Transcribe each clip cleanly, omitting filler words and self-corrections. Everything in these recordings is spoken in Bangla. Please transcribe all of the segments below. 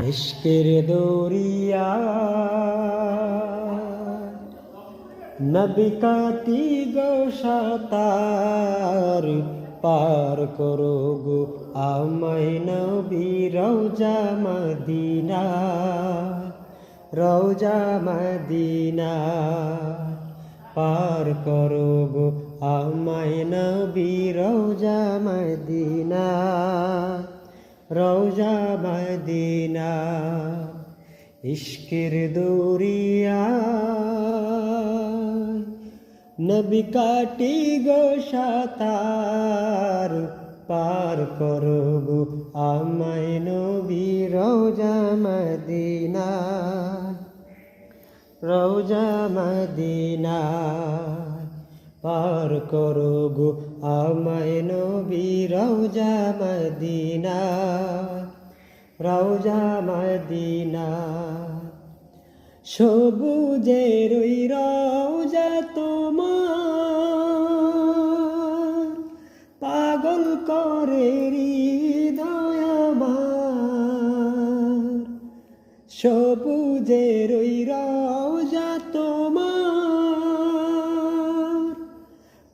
ইশকের দরিয়া নবী কাটি গো সাতার পার করো গো আমায় নবী রওজা মদিনা রওজা মদিনা পার করো গো আমায় নবী রওজা মদিনা রওজা মদিনা ইশকের দরিয়া নবী কাটি গো সাতার পার করো গো আমায় নবী রওজা মদিনা রওজা মদিনা পার করো গো আমায় নবী রওজা মদিনা রওজা মদিনা সবুজের ওই রওজা তোমার পাগল করে হৃদয় আমার সবুজের ওই রওজা তোমার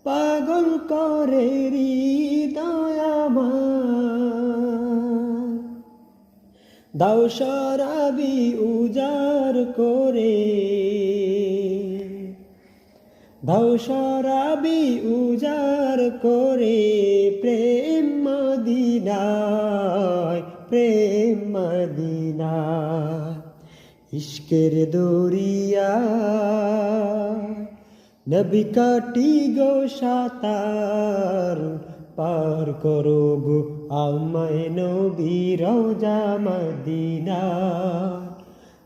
পাগল করে হৃদয় আমার দাও শরাবি উজার করে দাও শরাবি উজার করে প্রেম মদিনায় প্রেম মদিনায় ইশকের দরিয়া নবী কাটি গো সাতার পার করো গো আমায় নবী রওজা মদিনা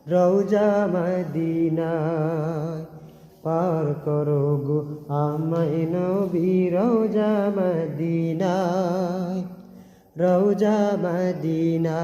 রওজা মদিনা পার করো গো আমায় নবী রওজা মদিনা রওজা মদিনা